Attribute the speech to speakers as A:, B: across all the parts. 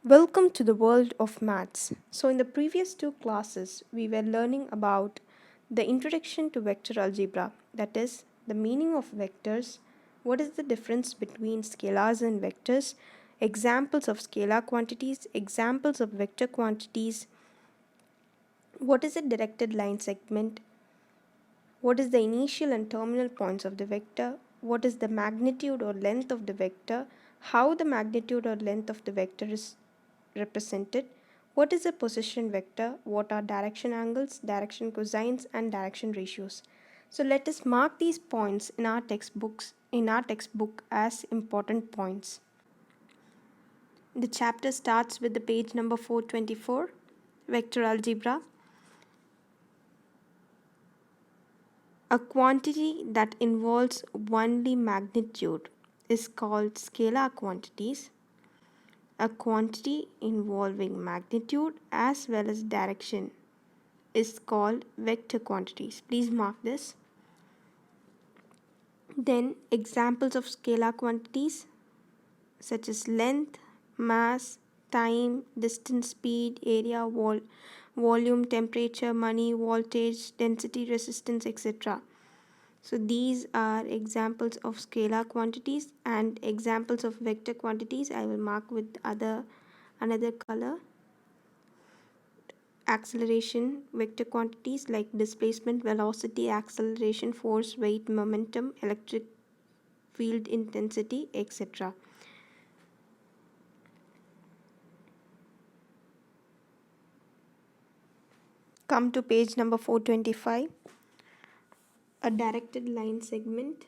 A: Welcome to the world of maths. So, in the previous two classes, we were learning about the introduction to vector algebra, that is, the meaning of vectors, what is the difference between scalars and vectors, examples of scalar quantities, examples of vector quantities, what is a directed line segment, what is the initial and terminal points of the vector, what is the magnitude or length of the vector, how the magnitude or length of the vector is represented, what is a position vector, what are direction angles, direction cosines and direction ratios. So let us mark these points in our textbook as important points. The chapter starts with the page number 424, vector algebra. A quantity that involves only magnitude is called scalar quantities. A quantity involving magnitude as well as direction is called vector quantities. Please mark this. Then examples of scalar quantities such as length, mass, time, distance, speed, area, volume, temperature, money, voltage, density, resistance, etc. So these are examples of scalar quantities, and examples of vector quantities I will mark with another color. Acceleration vector quantities like displacement, velocity, acceleration, force, weight, momentum, electric field intensity, etc. Come to page number 425. A directed line segment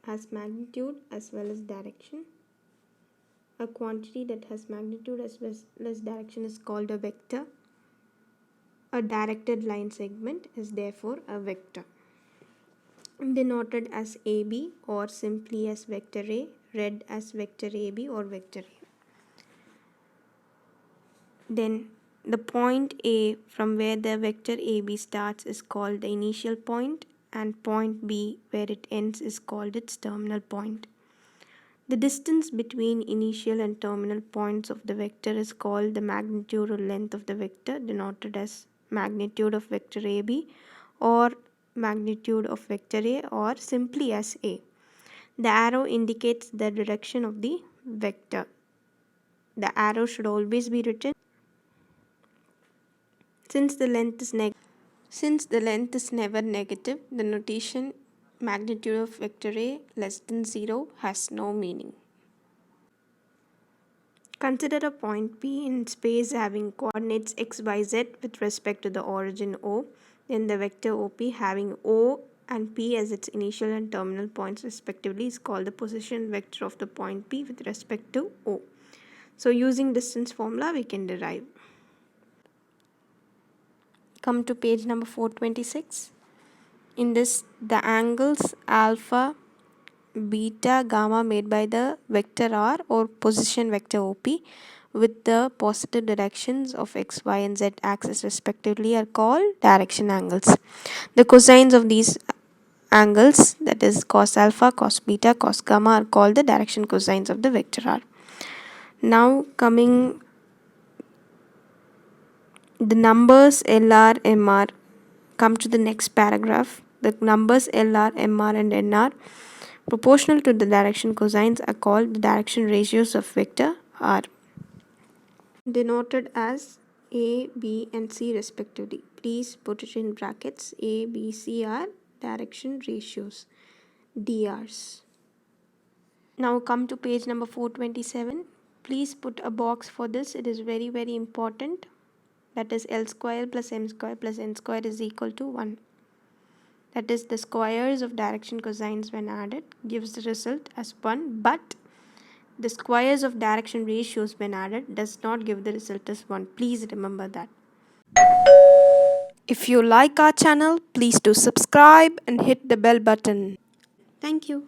A: has magnitude as well as direction. A quantity that has magnitude as well as direction is called a vector. A directed line segment is therefore a vector, denoted as AB or simply as vector A, read as vector AB or vector A. Then the point A from where the vector AB starts is called the initial point, and point B where it ends is called its terminal point. The distance between initial and terminal points of the vector is called the magnitude or length of the vector, denoted as magnitude of vector AB or magnitude of vector A or simply as A. The arrow indicates the direction of the vector. The arrow should always be written. Since the length is never negative, the notation magnitude of vector A less than 0 has no meaning. Consider a point P in space having coordinates x, y, z with respect to the origin O. Then the vector OP having O and P as its initial and terminal points respectively is called the position vector of the point P with respect to O. So using distance formula we can derive. Come to page number 426. In this, the angles alpha, beta, gamma made by the vector R or position vector OP with the positive directions of x, y and z axis respectively are called direction angles. The cosines of these angles, that is cos alpha, cos beta, cos gamma, are called the direction cosines of the vector R. Now coming the numbers LR, MR, come to the next paragraph. The numbers LR, MR and NR proportional to the direction cosines are called the direction ratios of vector R, denoted as A, B and C respectively. Please put it in brackets. A, B, C are direction ratios, DRs. Now come to page number 427. Please put a box for this. It is very, very important. That is L square plus M square plus N square is equal to 1. That is, the squares of direction cosines when added gives the result as 1, but the squares of direction ratios when added does not give the result as 1. Please remember that. If you like our channel, please do subscribe and hit the bell button. Thank you.